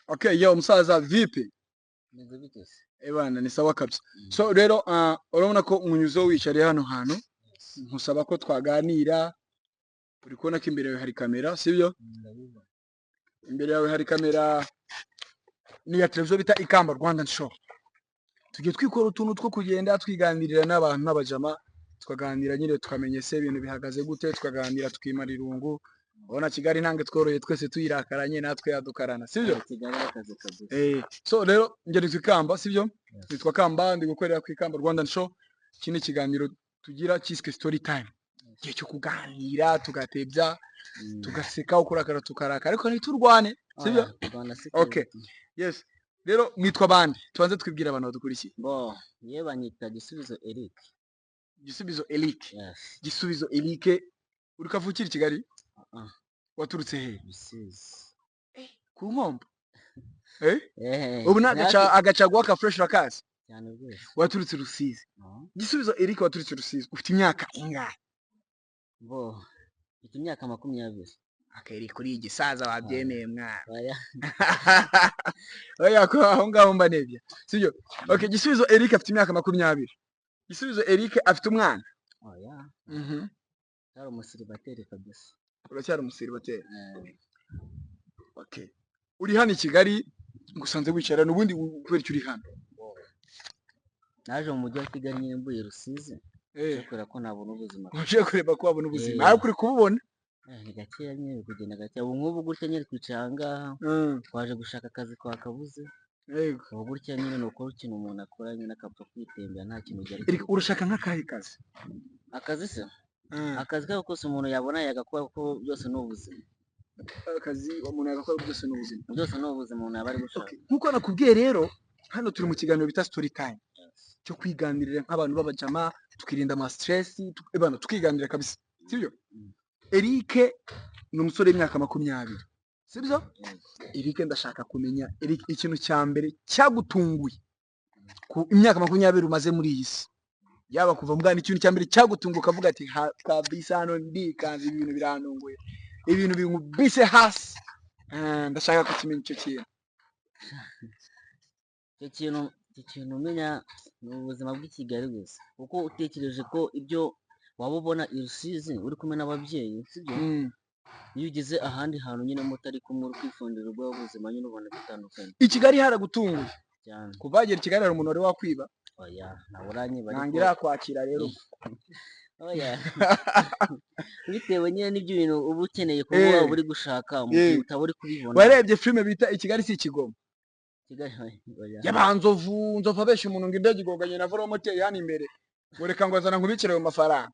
Okay, yo musaza vipi? Meze bite se? Bana ni sawa kabisa. So rero urabona ko umunyuzo wicariye hano hantu nkusaba ko twaganira. Uri kubona ko imbere yawe hari kamera sibyo? Ndabiba. Imbere yawe hari kamera ni ya televiziyo bita Ikamba Rwanda Show. Tugiye twikora utuntu two kugenda twiganirira n'abantu n'abajama, tukaganira nyine tukamenye se ibintu bihagaze gute, tukaganira tukimara irungu. Ubona Kigali ntange tworoye twese tuyirakaranye natwe yadukarana sibyo? Kigali akaze kabisa. So rero ngeri Ikamba sibyo? Nitwa Kamba ndi gukorera ku Ikamba Rwanda Show. Kini kiganiro tugira cyiswe story time. Gihe cyo kuganira tugatebya tugaseka ukurakara tukaraka ariko ntiturwane sibyo? Okay. Yes. Rero mwitwa bande tubanze twibwira abantu badukurikiye. Bo ye banyita Gisubizo Eric. Gisubizo Eric. Yes. Gisubizo Eric uri kavukira Kigali? Waturutse he? Rusizi. Ku Nkombo. Ubu agaca gwa ka fresh rakazi. Cyane rwose. Waturutse Rusizi. Gisubizo Eric waturutse Rusizi. Ufite imyaka ingahe? Bo ufite imyaka 20. Akeri kuri igisaza wabyemeye mwana. Oya. Oya ko aho ngaho mba nebye. Sibyo? Okay, Gisubizo Eric afite imyaka 20. Gisubizo Eric afite umwana. Oya. Cyari umusiribateri kabisa. Uracyari umusiribateri. Okay. Uri hano I Kigali ngusanze wicara n'ubundi kubera icyo uri hano. Naje mu mujyi wa Kigali nyine mbuye Rusizi. Cyakora ko nabona ubuzima. Uje kureba ko wabona ubuzima. Ariko uri kububona. Ni gakeya nyine kugenda gakeya. Ubu nk'ubu gutya nyine twicara ngaha. Twaje gushaka akazi kwa kabuze. Yego. Ubu gutya nyine nuko ikintu umuntu akora nyine akapfa kwitembera nta kintu cyari. Eric urashaka nk'akahe kazi? Akazi se? Akazi kose umuntu yabona yagakora ko byose n'ubuzima. Akazi umuntu yagakora byose n'ubuzima. Byose n'ubuzima umuntu yabari gushaka. Nkuko nakubwiye rero hano turi mu kiganiro bita story time. Cyo kwiganirira nk'abantu b'abajama tukirinda ama stress tukiganirira kabisa. Sibyo? Eric ni umusore w'imyaka 20. Sibyo? Eric ndashaka kumenya Eric ikintu cya mbere cyagutunguye ku imyaka 20 umaze muri iyi si. Yaba kuva mu bwana ikintu cya mbere cyagutunguka avuga ati kabisa hano ndikanze ibintu birantunguye. Ibintu bingubise hasi. Ndashaka kumenya icyo kintu. Icyo kintu umenya ni ubuzima bw'i Kigali gusa. Kuko utekereje ko ibyo waba ubona I Rusizi uri kumwe n'ababyeyi sibyo? Iyo ugeze ahandi hantu nyine mutari kumwe uri kwifundira ubuzima nyine ubona bitandukanye. I Kigali haragutunguye cyane. Kuvagera I Kigali hari umuntu wari wakwiba? Oya, naburanye bari. Nangira kwakira rero. Oya. Bitewe nyine n'ibyo bintu uba ukeneye kuba uri gushaka mu gihe utaburi kubibona. Warebye filme bita I Kigali si ikigoma? Kigali oya. Yabanzovu nzova besha umuntu ngo indege igonganye na volomoteri hano imbere. Goreka ngo azana nkubikire mu mafaranga.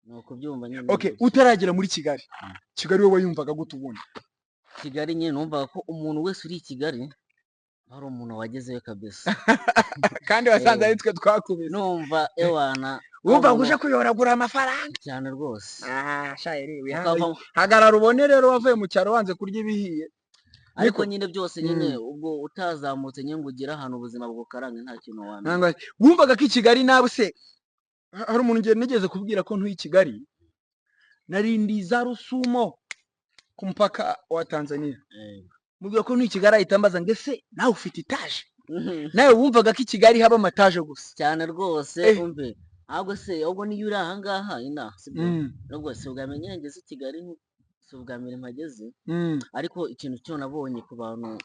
Nuko byumva nyine. Okay, utaragera muri Kigali. Kigali wowe yumvaga gute ubundi? Kigali nyine numvaga ko umuntu wese uri I Kigali hari umuntu wagezeyo kabisa. Kandi wasanze ari twe twakubise. Numva ewana. Wumva nguje kuyoragura amafaranga cyane rwose. Shayeri hagarara ubone rero wavuye mu cyaro wanze kurya ibihiye. Ariko nyine byose nyine ubwo utazamutse nyine ngo ugera ahantu ubuzima bwukarange nta kintu wamenya. Wumvaga ko I Kigali nawe se hari umuntu ngiye nigeze kubwira ko ntuye I Kigali narindi za Rusumo ku mpaka wa Tanzania. Mubwira ko ntuye I Kigali ahitambaza ngese nawe ufite itaje. Nawe wumvaga ko I Kigali haba amataje gusa. Cyane rwose umve. Ahubwo se ubwo niyo uri aha ngaha ina sibyo? Nubwo se ugamenye ngeze I Kigali ubwamire mpageze ariko ikintu cyo nabonye ku bantu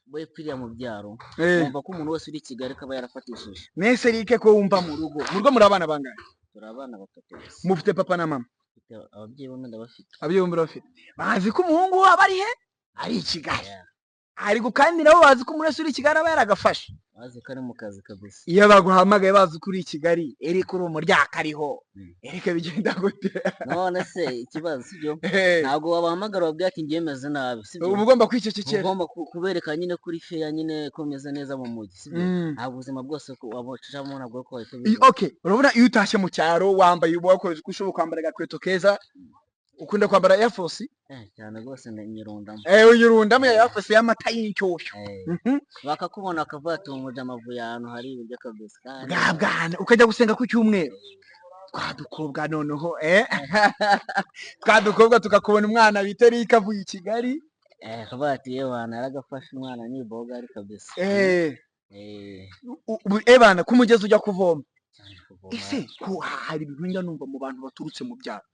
bepfiriya mu byaro umva ko umuntu wese uri I Kigali kaba yarafatishije. Nese Eric ko wumva mu rugo muri abana bangahe? Turi abana batatu. Mufite papa na mama? Ababyeyi bombi ndabafite. Ababyeyi bombi bafite. Bazi ko umuhungu wabo ari he? Ari I Kigali. Ariko kandi nabo bazi ko umuntu wese uri I Kigali aba yaragafashe. Bazi ko ari mu kazi kabisa. Iyo baguhamagaye bazi ko uri I Kigali Eric uri umuryaka ariho. Eric bigenda gute? None se ikibazo sibyo? Ntabwo wabahamagara babwira ati ngemeze nabi sibyo? Ugomba kwicecekera. Ugomba kubereka nyine kuri feya nyine komeza neza mu mujyi sibyo? Ntabwo ubuzima bwose ko wabocamo nabwo ko wahita. Okay, urabona iyo utashye mu cyaro wambaye ubakoze uko ushoboka kwambara agakweto keza. Ukunda kwambara Air Force? Cyane rwose nyirundamo. Uyirundamo ya Air Force y'amata y'inshyushyu. Bakakubona akavatunguje amavuye ahantu hari ibyo kabisa. Bwana ukajya gusenga ku cyumweru. Twadukobwa noneho twadukobwa tukakubona umwana bita Eric avuye I Kigali akavuga ati yewe naragafashe umwana ni boga ari kabisa. Ebana kumugezi ujya kuvoma Kuvoma. ese ko hari ibintu njya numva mu bantu baturutse mu byaro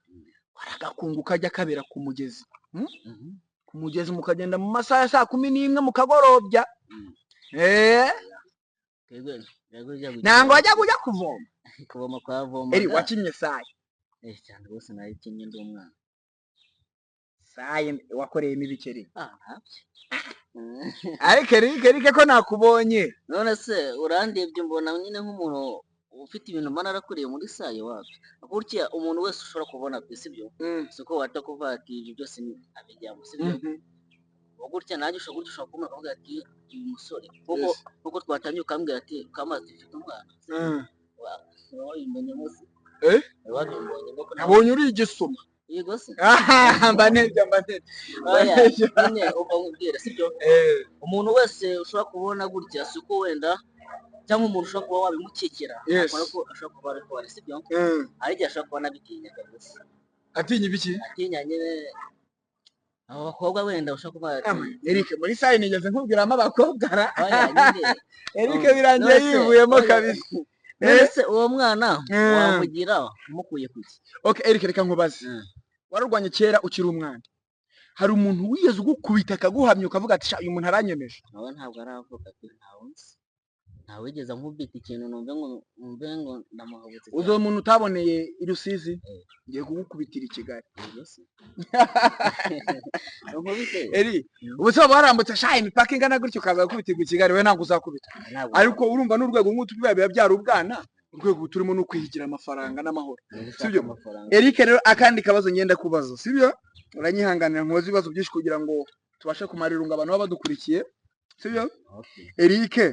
waragakungu kajya kabera ku mugezi ku mugezi mukagenda mu masaha ya 11 mukagorobya nango wajya kujya kuvoma kuvoma kwa voma eri wakinye saye cyane rwose nayikinye ndi umwana saye wakoreyemo ibikeri ariko Erike ko nakubonye none se urandebye mbona nyine nk'umuntu ufite ibintu mana arakuriye muri saye wapi akurkiya umuntu wese ushobora kubona sibyo siko wata kuva ati ibyo byose abijyamo sibyo gutya nanjye ushobora kumva akavuga ati uyu musore kuko twatanye ukambwira ati kamaze ufite umwana wabimenye munsi wabimbonye nabonye uri igisuma yego se mbaneze nyine uva nkubwira sibyo umuntu wese ushobora kubona gutya siko wenda cyangwa umuntu ushobora kuba wabimukikira akora ko ashobora kuba ariko ari sibyo ariko ashobora kuba nabitinya kabisa atinya ibiki atinya nyine abo bakobwa wenda ushobora kuba Erike muri saye nigeze nkubwiramo abakobwa Erike birangiye yivuyemo kabisa ese uwo mwana wamugira umukuye kuki okay Erike reka nkubaze warurwanye kera ukiri umwana hari umuntu wiyeze ugukubita akaguhamya ukavuga ati uyu muntu aranyemeje nawe ntabwo aravuga ati ntawe wigeze nkubita ikintu numve ngo ndamuhabutse uzo muntu utaboneye i Rusizi ngiye kugukubitira i Kigali eri ubuse barambutse shaye imipaka ingana gutyo kaza gukubitirwa i Kigali we ntabwo uzakubita ariko urumva n'urwego nk'utu biba byari ubwana urwego turimo no kwihigira amafaranga n'amahoro sibyo Erike rero akandi kabazo ngenda kubaza sibyo uranyihanganira nkoze ibibazo byinshi kugira ngo tubashe kumarirunga abantu baba badukurikiye sibyo Erike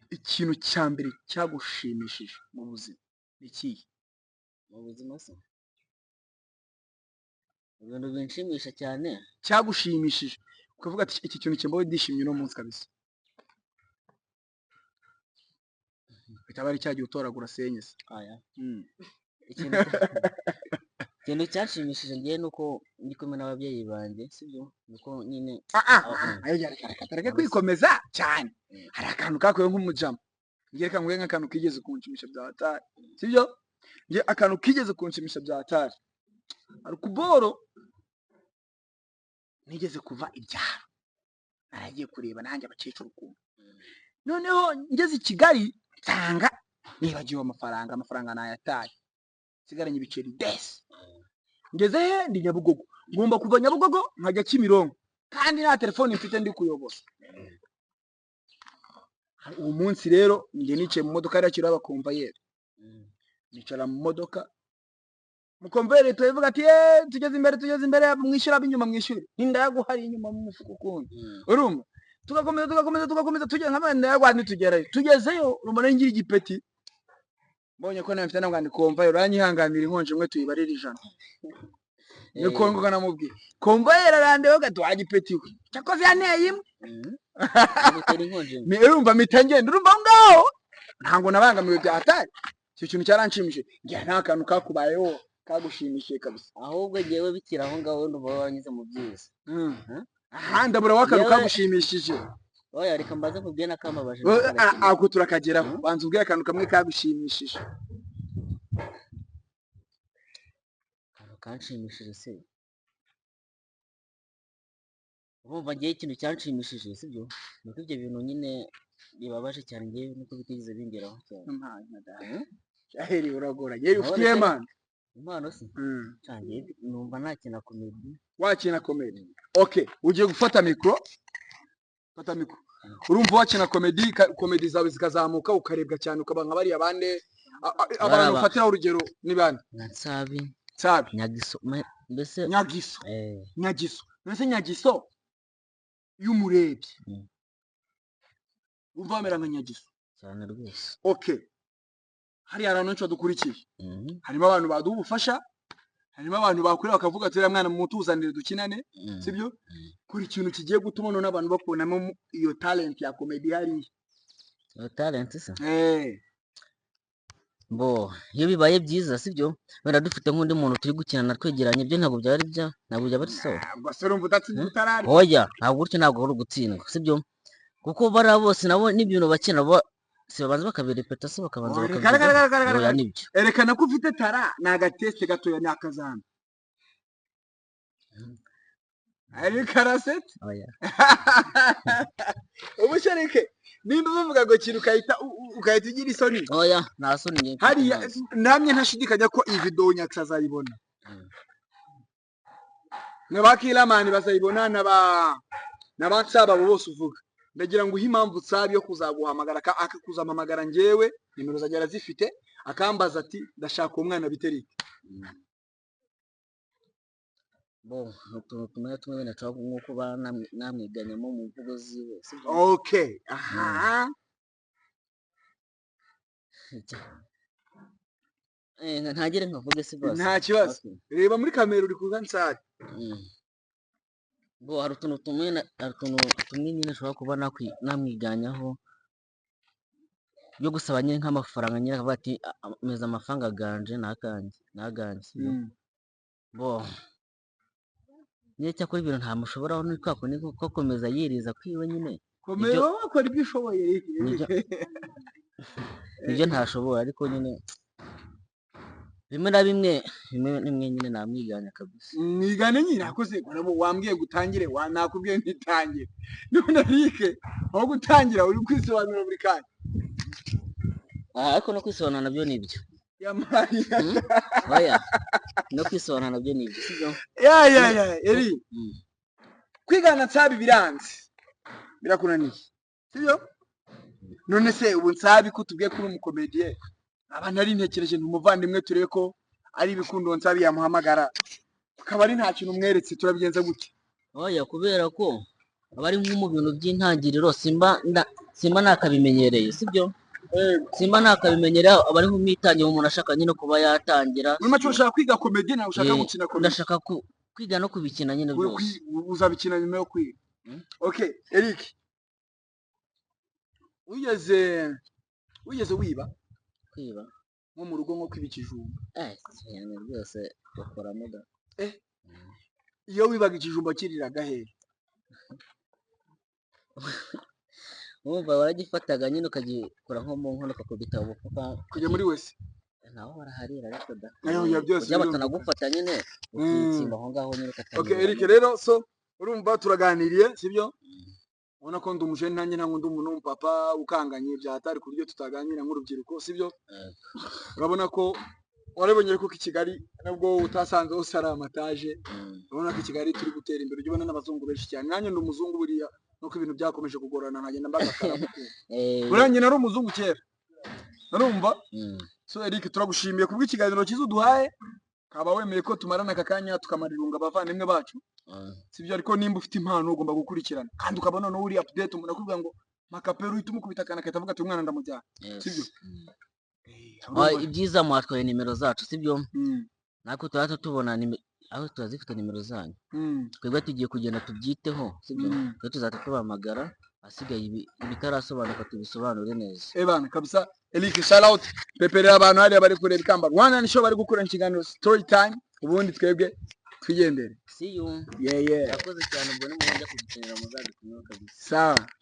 ikintu cya mbere cyagushimishije mu buzima iki mu buzima se ibintu binshimisha cyane cyagushimishije ukavuga ati iki kintu kimbaho ndishimye no munsi kabisa bitabari cyagiye utoragura senyese ikintu cyashimishije ngiye nuko ndi kumwe n'ababyeyi banjye sibyo nuko nyine reka kwikomeza cyane hari akantu kakoye nk'umujama ngiye kanguye nk'akantu kigeze kunshimisha bya hatari sibyo ngiye akantu kigeze kunshimisha bya hatari ari kuboro nigeze kuva ibyaro naragiye kureba nanjye abakecuru kumwe noneho ngeze i Kigali nsanga nibagiwe amafaranga nayataye sigaranye ibiceri desi ngeze he ndi Nyabugogo ngomba kuva Nyabugogo nkajya Kimironko kandi nta telefone mfite ndi kuyoboza uwo munsi rero ngiye nicaye mu modoka yakira abakomvayeri nicara mu modoka mukomvayeri tuvuga ati tugeze imbere mwishyura binyuma mwishyure nindayaguhari inyuma mu mufuko kundi urumva tugakomeza tugeze nk'abandi yagwandi tugezeyo urumva ngira igipeti mbonye ko nafite nabwandi komvayeri uranyihanganira inkonje mwe tuyibarira ijana nikongo kanamubwiye komvayeri arandeho gato agipetiwe cyakoze yaneye imwe urumva mitangenda urumva ngaho ntango nabangamiwe bya hatari cyo kintu cyaranshimije ngiye nta kantu kakubayeho kagushimishije kabisa ahubwo ngewe bikira aho ngaho ndumva wanyuze mu byiza ndabura w'akantu kagushimishije oya reka mbaze kubwiye nakamabaje ako turakageraho banza ubwiye akantu kamwe kagushimishije kanshimishije se urumva ngiye ikintu cyanshimishije sibyo nuko ibyo bintu nyine bibabaje cyane ngewe nuko bitigeze bingeraho cyane aheri uragora ngewe ufitiye impano se cyane numva nakina comedy wakina comedy okay ugiye gufata mikro urumva wakina comedy zawe zikazamuka ukarebwa cyane ukaba nka bari abande abantu bafatira urugero ni bande Nsabi Nyagiso mbese Nyagiso y'umurebye uvamera nka Nyagiso cyane rwose okay hari abantu benshi badukurikiye harimo abantu baduha ubufasha harimo abantu bakurira bakavuga ati uriya mwana mutuzanire dukinane sibyo kuri ikintu kigiye gutuma none abantu bakubonamo iyo talent ya comedy hariya iyo talent se Bo iyo bibaye byiza sibyo wenda dufite nk'undi muntu turi gukinana twegeranye ibyo ntabwo byaba ari sawa. ubwo se urumva udatsinzwe utarari Oya ntabwo gutyo ntabwo ari ugutsindwa sibyo kuko bariya bose nabo n'ibintu bakina si babanza bakabirepeta se bakabanza bakabyiga. Oya nibyo erekana ko ufite tara ni agateste gatoya ni akazana ari karasete. oya ubusharike nimba bavuga ngo kintu ukahita ugira isoni. oya nta soni nyinshi hariya namwe ntashidikanya ko iyi video Nyakisa azayibona n'abakiramani bazayibona n'aba Nsaba bose uvuga. Ndagira ngo uhe impamvu Nsabi yo kuzaguhamagara akakuzamamagara njyewe nimero zagera zifite akambaza ati ndashaka umwana biterike. bo tumwe bene cyangwa nkuko namwiganyemo mu mvugo ziwe sibyo. Okay aha ntagire nkavuge se bose nta kibazo. Reba muri kamera uri kuza Nsabi. bo hari utuntu tumwe nyine ashobora kuba namwiganyaho byo gusaba nyine nk'amafaranga nyine akavuga ati meza amafaranga ganje naganjye bo nyine cyakora ibintu ntamushoboraho ni kwa kundi ko komeza yiriza kwiwe nyine komera wakora ibyo ushoboye ibyo ntashoboye ariko nyine bimwe na bimwe nyine namwiganya kabisa. Mwigane nyine akoze wambwiye gutangire nakubwiye ntitangire none Rike aho gutangira uri kwisobanura buri kanya. Ariko no kwisobanura nabyo nibyo yamari oya no kwisobanura nabyo nibyo sibyo. eri kwigana Nsabi biranze birakunaniye sibyo. None se ubu Nsabi ko tubwiye kuri umukomediye abantu ari ntekereje ntumuvandimwe turebe ko ari ibikundo Nsabi yamuhamagara akaba ari nta kintu umweretse turabigenza gute. Oya kubera ko abari nko mu bintu by'intangiriro simba nakabimenyereye sibyo. Simba nakabimenyereye abari nko mitangiro umuntu ashaka nyine kuba yatangira. Muri make ushaka kwiga comedy na ushaka gukina comedy. Ndashaka kwiga no kubikina nyine byose. Uzabikina nyuma yo kwiga. Okay Eric wigeze wiba nko mu rugo nko kwibikijumba. Cyane byose bakoramo da. Iyo wibaga ikijumba kiriraga he? Wumva waragifataga nyine ukagikora nko mu nkono ukakubita ubufuka kujya muri wese naho baraharira ariko da. Ya byose batanagufata nyine ukitsimba aho ngaho nyine ukatanga. Okay Eric rero so urumva turaganiriye sibyo. Ubona ko ndumuje nanjye nta ngundi umuntu w'umupapa ukanganye byatari ku buryo tutaganira nk'urubyiruko sibyo. Urabona ko warabonye ko Kigali nabwo utasanze hose ari amataje. Urabona ko Kigali turi gutera imbere ujye ubona n'abazungu benshi cyane. Nanjye ndi umuzungu buriya nuko ibintu byakomeje kugorana nkagenda mbagakara. Urangiye nari umuzungu kera urumva. So Eric turagushimiye kubw'ikiganiro cyiza uduhaye kaba wemeye ko tumarana aka kanya tukamarirunga abavandimwe bacu sibyo. Ariko nimba ufite impano ugomba gukurikirana kandi ukabona no uri update umuntu akubwira ngo makapero uhita umukubita akana kahita avuga ati umwana ndamujyana sibyo. Ibyiza mwatwaye nimero zacu sibyo. Nako turaza tubona aho turazifite nimero zanyu twebwe tugiye kugenda tubyiteho sibyo. Twe tuzata tubahamagara asigaye ibitarasobanuka tubisobanure neza. Bana kabisa Eric shout out peperera abantu hariya bari kureba ikamba Rwanda nisho bari gukora ikiganiro story time ubundi twebwe twigendere. See you. Yeah. Yakoze cyane ubwo ni mu njya kugikenera muzadukumira kabisa. Sawa.